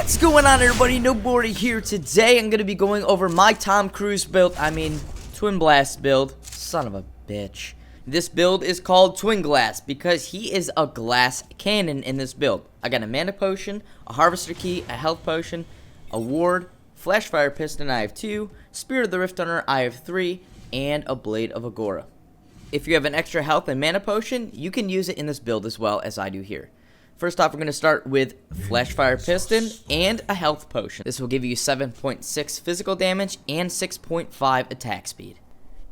What's going on, everybody? Nobody here. Today I'm gonna be going over my Tom Cruise build. TwinBlast build. Son of a bitch. This build is called TwinBlast because he is a glass cannon in this build. I got a mana potion, a harvester key, a health potion, a ward, Flashfire Piston, I have 2, Spirit of the Rifthunter, I have 3, and a Blade of Agora. If you have an extra health and mana potion, you can use it in this build as well as I do here. First off, we're going to start with Flashfire Piston and a health potion. This will give you 7.6 physical damage and 6.5 attack speed.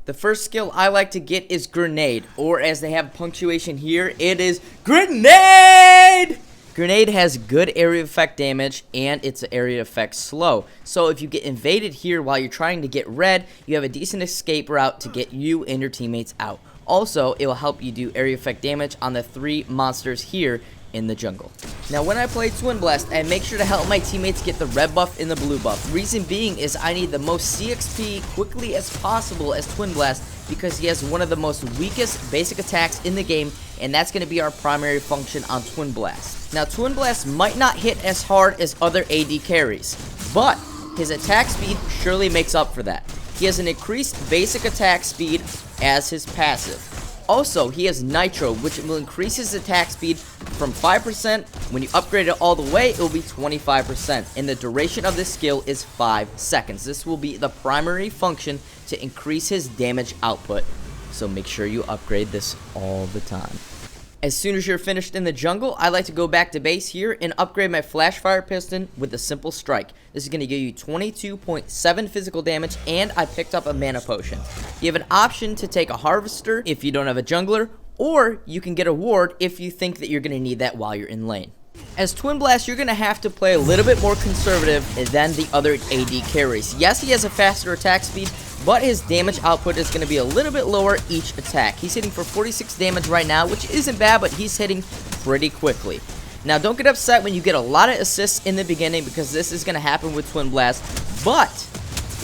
The first skill I like to get is Grenade, or as they have punctuation here, it is Grenade! Grenade has good area effect damage, and its area effect slow. So if you get invaded here while you're trying to get red, you have a decent escape route to get you and your teammates out. Also, it will help you do area effect damage on the 3 monsters here in the jungle. Now when I play TwinBlast, I make sure to help my teammates get the red buff and the blue buff. Reason being is I need the most CXP quickly as possible as TwinBlast because he has one of the most weakest basic attacks in the game, and that's going to be our primary function on TwinBlast. Now TwinBlast might not hit as hard as other AD carries, but his attack speed surely makes up for that. He has an increased basic attack speed as his passive. Also, he has Nitro, which will increase his attack speed from 5%. When you upgrade it all the way, it will be 25%. And the duration of this skill is 5 seconds. This will be the primary function to increase his damage output. So make sure you upgrade this all the time. As soon as you're finished in the jungle, I like to go back to base here and upgrade my Flashfire Piston with a simple strike. This is going to give you 22.7 physical damage, and I picked up a mana potion. You have an option to take a harvester if you don't have a jungler, or you can get a ward if you think that you're going to need that while you're in lane. As TwinBlast, you're going to have to play a little bit more conservative than the other AD carries. Yes, he has a faster attack speed, but his damage output is going to be a little bit lower each attack. He's hitting for 46 damage right now, which isn't bad, but he's hitting pretty quickly. Now, don't get upset when you get a lot of assists in the beginning because this is going to happen with TwinBlast, but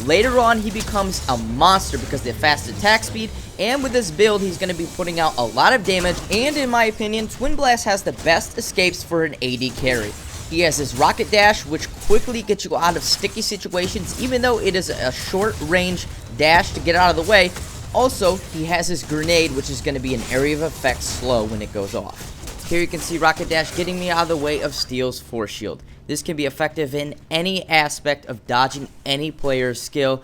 later on he becomes a monster because of the fast attack speed, and with this build he's going to be putting out a lot of damage, and in my opinion, TwinBlast has the best escapes for an AD carry. He has his Rocket Dash, which quickly gets you out of sticky situations, even though it is a short range dash to get out of the way. Also, he has his Grenade, which is going to be an area of effect slow when it goes off. Here you can see Rocket Dash getting me out of the way of Steel's Force Shield. This can be effective in any aspect of dodging any player's skill,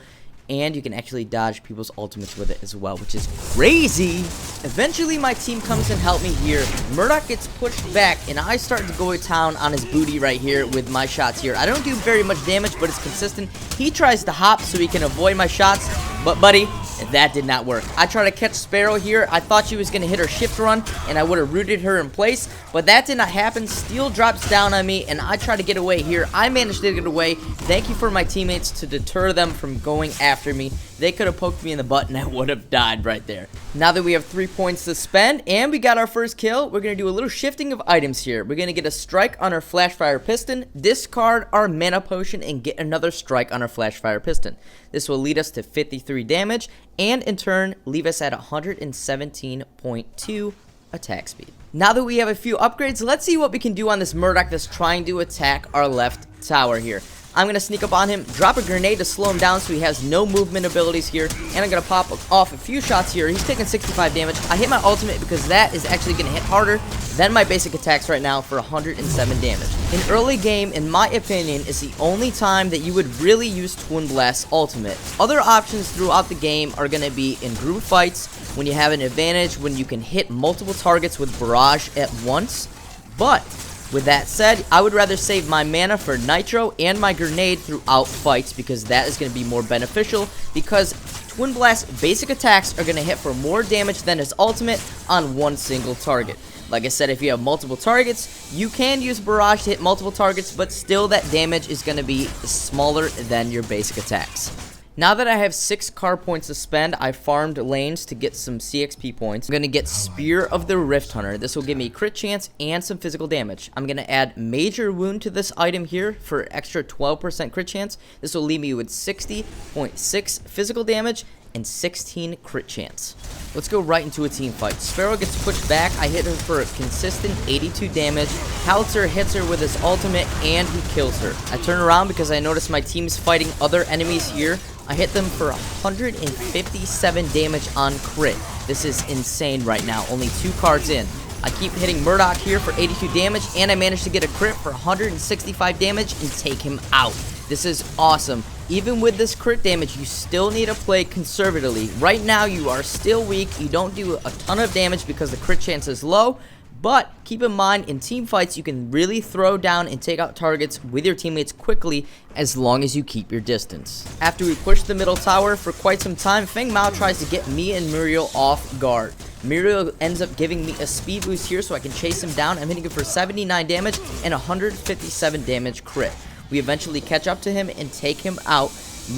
and you can actually dodge people's ultimates with it as well, which is crazy. Eventually, my team comes and help me here. Murdoch gets pushed back, and I start to go to town on his booty right here with my shots here. I don't do very much damage, but it's consistent. He tries to hop so he can avoid my shots, but buddy, that did not work. I try to catch Sparrow here. I thought she was going to hit her shift run, and I would have rooted her in place, but that did not happen. Steel drops down on me, and I try to get away here. I managed to get away. Thank you for my teammates to deter them from going after me. They could have poked me in the butt, and I would have died right there. Now that we have 3 points to spend, and we got our first kill, we're going to do a little shifting of items here. We're going to get a strike on our Flashfire Piston, discard our mana potion, and get another strike on our Flashfire Piston. This will lead us to 53 damage, and in turn, leave us at 117.2 attack speed. Now that we have a few upgrades, let's see what we can do on this Murdoch that's trying to attack our left tower here. I'm going to sneak up on him, drop a grenade to slow him down so he has no movement abilities here, and I'm going to pop off a few shots here. He's taking 65 damage. I hit my ultimate because that is actually going to hit harder than my basic attacks right now for 107 damage. In early game, in my opinion, is the only time that you would really use TwinBlast's ultimate. Other options throughout the game are going to be in group fights, when you have an advantage, when you can hit multiple targets with Barrage at once, but with that said, I would rather save my mana for Nitro and my Grenade throughout fights because that is going to be more beneficial, because TwinBlast's basic attacks are going to hit for more damage than his ultimate on one single target. Like I said, if you have multiple targets, you can use Barrage to hit multiple targets, but still that damage is going to be smaller than your basic attacks. Now that I have 6 card points to spend, I farmed lanes to get some CXP points. I'm going to get Spear of the Rifthunter. This will give me crit chance and some physical damage. I'm going to add Major Wound to this item here for extra 12% crit chance. This will leave me with 60.6 physical damage and 16 crit chance. Let's go right into a team fight. Sparrow gets pushed back. I hit her for a consistent 82 damage. Howitzer hits her with his ultimate, and he kills her. I turn around because I notice my team's fighting other enemies here. I hit them for 157 damage on crit. This is insane right now. Only 2 cards in. I keep hitting Murdoch here for 82 damage, and I managed to get a crit for 165 damage and take him out. This is awesome. Even with this crit damage, you still need to play conservatively. Right now, you are still weak. You don't do a ton of damage because the crit chance is low. But keep in mind, in team fights, you can really throw down and take out targets with your teammates quickly as long as you keep your distance. After we push the middle tower for quite some time, Feng Mao tries to get me and Muriel off guard. Muriel ends up giving me a speed boost here so I can chase him down. I'm hitting him for 79 damage and 157 damage crit. We eventually catch up to him and take him out.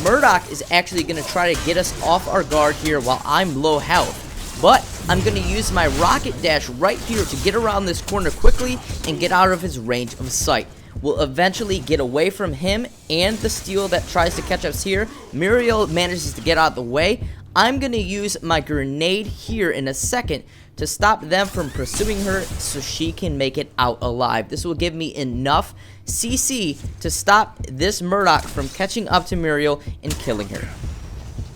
Murdoch is actually going to try to get us off our guard here while I'm low health. But I'm going to use my rocket dash right here to get around this corner quickly and get out of his range of sight. We'll eventually get away from him and the steal that tries to catch us here. Muriel manages to get out of the way. I'm going to use my grenade here in a second to stop them from pursuing her so she can make it out alive. This will give me enough CC to stop this Murdoch from catching up to Muriel and killing her.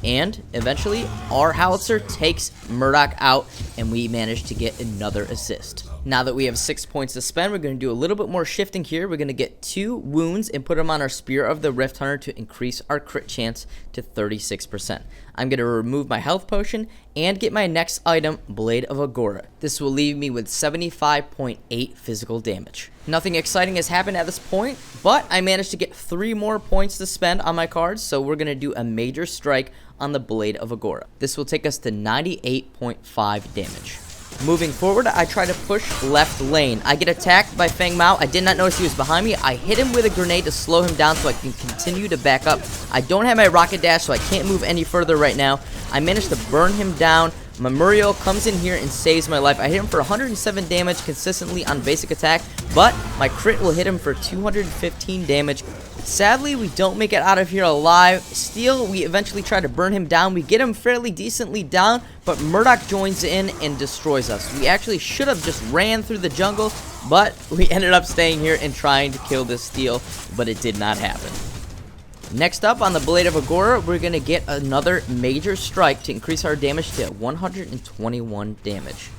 And eventually, our Howitzer takes Murdoch out, and we manage to get another assist. Now that we have 6 points to spend, we're going to do a little bit more shifting here. We're going to get 2 wounds and put them on our Spear of the Rifthunter to increase our crit chance to 36%. I'm going to remove my health potion and get my next item, Blade of Agora. This will leave me with 75.8 physical damage. Nothing exciting has happened at this point, but I managed to get 3 more points to spend on my cards, so we're going to do a major strike on the Blade of Agora. This will take us to 98.5 damage. Moving forward, I try to push left lane. I get attacked by Feng Mao. I did not notice he was behind me. I hit him with a grenade to slow him down so I can continue to back up. I don't have my rocket dash, so I can't move any further right now. I managed to burn him down. My Muriel comes in here and saves my life. I hit him for 107 damage consistently on basic attack, but my crit will hit him for 215 damage. Sadly, we don't make it out of here alive. Still, we eventually try to burn him down. We get him fairly decently down, but Murdoch joins in and destroys us. We actually should have just ran through the jungle, but we ended up staying here and trying to kill this steal, but it did not happen. Next up on the Blade of Agora, we're going to get another major strike to increase our damage to 121 damage.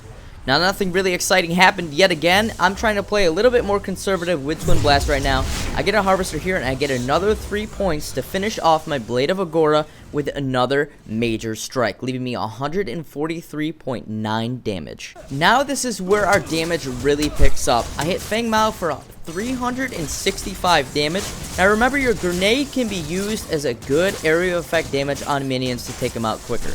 Now, nothing really exciting happened yet again. I'm trying to play a little bit more conservative with TwinBlast right now. I get a Harvester here, and I get another 3 points to finish off my Blade of Agora with another major strike, leaving me 143.9 damage. Now, this is where our damage really picks up. I hit Feng Mao for 365 damage. Now, remember, your grenade can be used as a good area effect damage on minions to take them out quicker.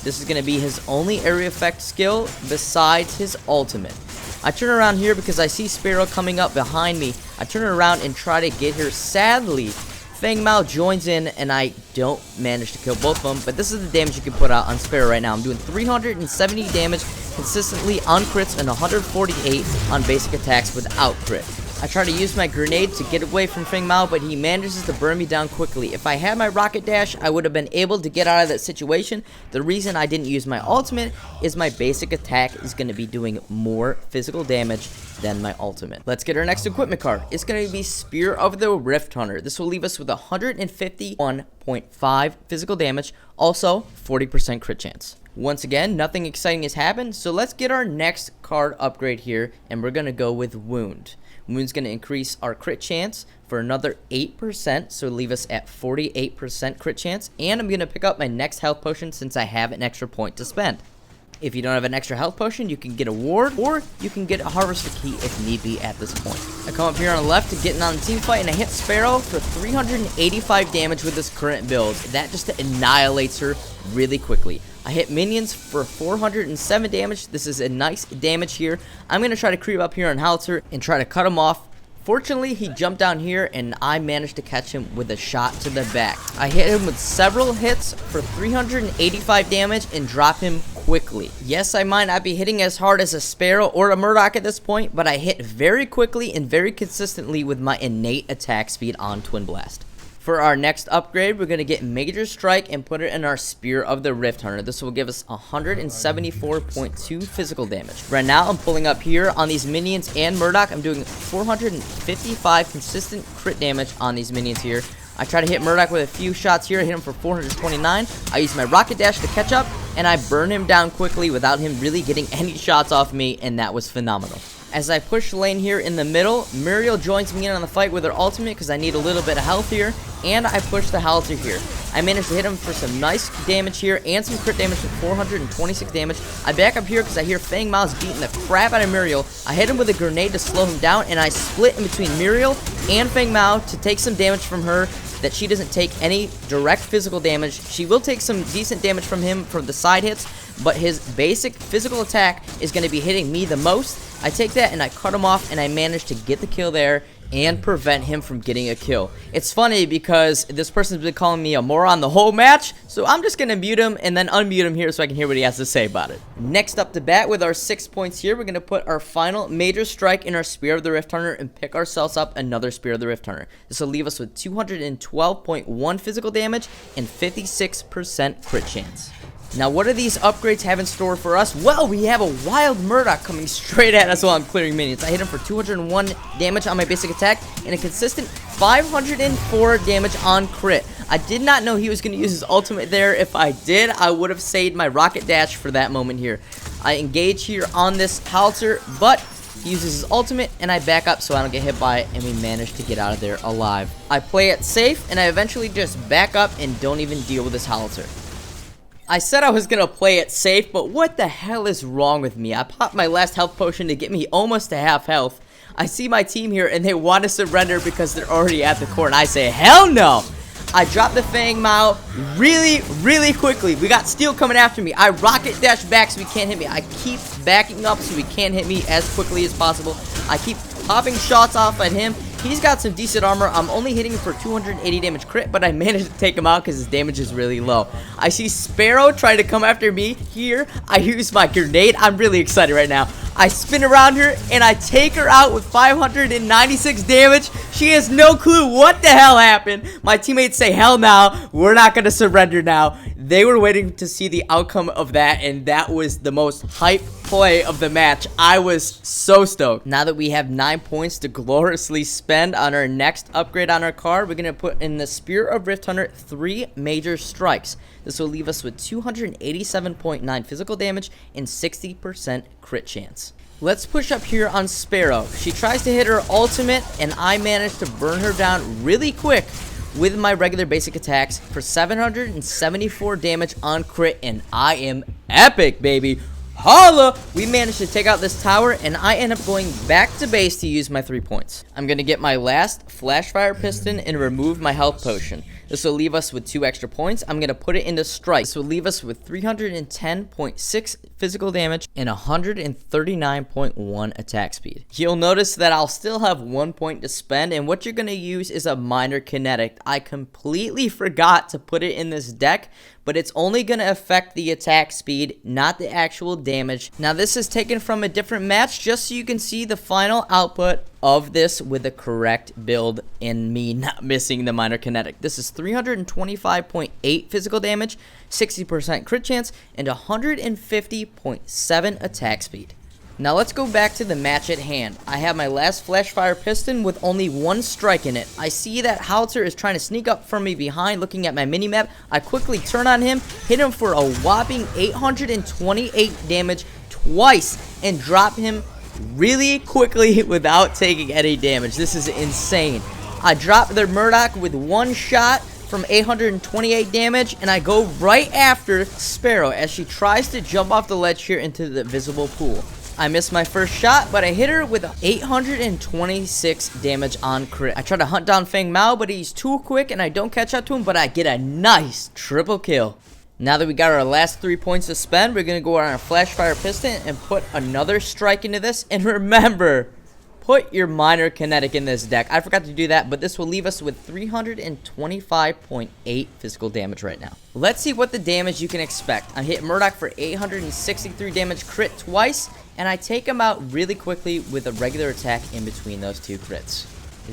This is going to be his only area effect skill besides his ultimate. I turn around here because I see Sparrow coming up behind me. I turn around and try to get her. Sadly, Feng Mao joins in and I don't manage to kill both of them. But this is the damage you can put out on Sparrow right now. I'm doing 370 damage consistently on crits and 148 on basic attacks without crit. I try to use my grenade to get away from Feng Mao, but he manages to burn me down quickly. If I had my rocket dash, I would have been able to get out of that situation. The reason I didn't use my ultimate is my basic attack is going to be doing more physical damage than my ultimate. Let's get our next equipment card. It's going to be Spear of the Rifthunter. This will leave us with 151.5 physical damage, also 40% crit chance. Once again, nothing exciting has happened, so let's get our next card upgrade here, and we're going to go with Wound. Wound's going to increase our crit chance for another 8%, so leave us at 48% crit chance, and I'm going to pick up my next health potion since I have an extra point to spend. If you don't have an extra health potion, you can get a ward, or you can get a harvester key if need be at this point. I come up here on the left to get in on the team fight, and I hit Sparrow for 385 damage with this current build. That just annihilates her really quickly. I hit minions for 407 damage. This is a nice damage here. I'm going to try to creep up here on Howitzer and try to cut him off. Fortunately, he jumped down here, and I managed to catch him with a shot to the back. I hit him with several hits for 385 damage and drop him quickly. Yes, I might not be hitting as hard as a Sparrow or a Murdoch at this point, but I hit very quickly and very consistently with my innate attack speed on TwinBlast. For our next upgrade, we're going to get Major Strike and put it in our Spear of the Rifthunter. This will give us 174.2 physical damage. Right now, I'm pulling up here on these minions and Murdoch. I'm doing 455 consistent crit damage on these minions here. I try to hit Murdoch with a few shots here. I hit him for 429. I use my Rocket Dash to catch up, and I burn him down quickly without him really getting any shots off me, and that was phenomenal. As I push lane here in the middle, Muriel joins me in on the fight with her ultimate because I need a little bit of health here, and I push the Halter here. I managed to hit him for some nice damage here and some crit damage for 426 damage. I back up here because I hear Fang Mao's beating the crap out of Muriel. I hit him with a grenade to slow him down, and I split in between Muriel and Fang Mao to take some damage from her that she doesn't take any direct physical damage. She will take some decent damage from him from the side hits, but his basic physical attack is going to be hitting me the most. I take that and I cut him off, and I managed to get the kill there and prevent him from getting a kill. It's funny because this person's been calling me a moron the whole match, so I'm just going to mute him and then unmute him here so I can hear what he has to say about it. Next up to bat with our 6 points here, we're going to put our final Major Strike in our Spear of the Rifthunter and pick ourselves up another Spear of the Rifthunter. This will leave us with 212.1 physical damage and 56% crit chance. Now, what do these upgrades have in store for us? Well, we have a Wild Murdoch coming straight at us while I'm clearing minions. I hit him for 201 damage on my basic attack and a consistent 504 damage on crit. I did not know he was going to use his ultimate there. If I did, I would have saved my Rocket Dash for that moment here. I engage here on this Halter, but he uses his ultimate, and I back up so I don't get hit by it, and we manage to get out of there alive. I play it safe, and I eventually just back up and don't even deal with this Halter. I said I was going to play it safe, but what the hell is wrong with me? I popped my last health potion to get me almost to half health. I see my team here, and they want to surrender because they're already at the core, and I say, hell no! I drop the Fang Mao really quickly. We got Steel coming after me. I Rocket Dash back so he can't hit me. I keep backing up so he can't hit me as quickly as possible. I keep popping shots off at him. He's got some decent armor. I'm only hitting him for 280 damage crit, but I managed to take him out because his damage is really low. I see Sparrow trying to come after me here. I use my grenade. I'm really excited right now. I spin around her, and I take her out with 596 damage. She has no clue what the hell happened. My teammates say, hell no, we're not going to surrender now. They were waiting to see the outcome of that, and that was the most hype play of the match. I was so stoked. Now that we have 9 points to gloriously spend on our next upgrade on our card, we're going to put in the Spear of Rifthunter 3 Major Strikes. This will leave us with 287.9 physical damage and 60% crit chance. Let's push up here on Sparrow. She tries to hit her ultimate, and I managed to burn her down really quick with my regular basic attacks for 774 damage on crit, and I am epic, baby. Holla! We managed to take out this tower, and I end up going back to base to use my 3 points. I'm going to get my last Flashfire Piston and remove my health potion. This will leave us with 2 extra points. I'm going to put it into Strike. This will leave us with 310.6 physical damage and 139.1 attack speed. You'll notice that I'll still have 1 point to spend, and what you're going to use is a minor Kinetic. I completely forgot to put it in this deck, but it's only going to affect the attack speed, not the actual damage. Now, this is taken from a different match just so you can see the final output of this with the correct build and me not missing the minor Kinetic. This is 325.8 physical damage, 60% crit chance, and 150.7 attack speed. Now let's go back to the match at hand. I have my last Flashfire Piston with only 1 strike in it. I see that Halter is trying to sneak up from me behind looking at my minimap. I quickly turn on him, hit him for a whopping 828 damage twice, and drop him really quickly without taking any damage. This is insane. I drop their Murdoch with 1 shot from 828 damage, and I go right after Sparrow as she tries to jump off the ledge here into the visible pool. I missed my first shot, but I hit her with 826 damage on crit. I try to hunt down Fang Mao, but he's too quick, and I don't catch up to him, but I get a nice triple kill. Now that we got our last 3 points to spend, we're going to go on our Flashfire Piston and put another strike into this. And remember, put your minor Kinetic in this deck. I forgot to do that, but this will leave us with 325.8 physical damage right now. Let's see what the damage you can expect. I hit Murdoch for 863 damage crit twice, and I take him out really quickly with a regular attack in between those 2 crits.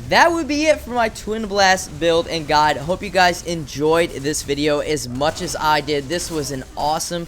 that would be it for my TwinBlast build and guide. Hope you guys enjoyed this video as much as I did. This was an awesome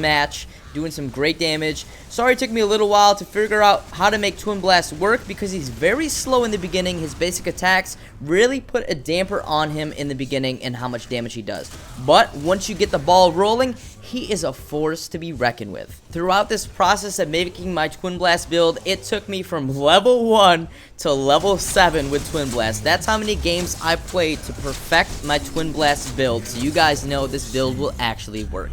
match, doing some great damage. Sorry it took me a little while to figure out how to make TwinBlast work because he's very slow in the beginning. His basic attacks really put a damper on him in the beginning and how much damage he does. But once you get the ball rolling, he is a force to be reckoned with. Throughout this process of making my TwinBlast build, it took me from level 1 to level 7 with TwinBlast. That's how many games I played to perfect my TwinBlast build, so you guys know this build will actually work.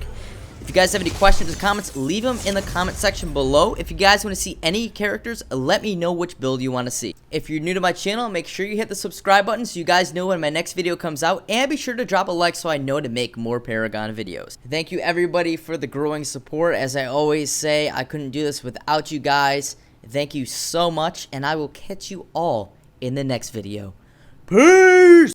If you guys have any questions or comments, leave them in the comment section below. If you guys want to see any characters, let me know which build you want to see. If you're new to my channel, make sure you hit the subscribe button so you guys know when my next video comes out, and be sure to drop a like so I know to make more Paragon videos. Thank you everybody for the growing support. As I always say, I couldn't do this without you guys. Thank you so much, and I will catch you all in the next video. Peace!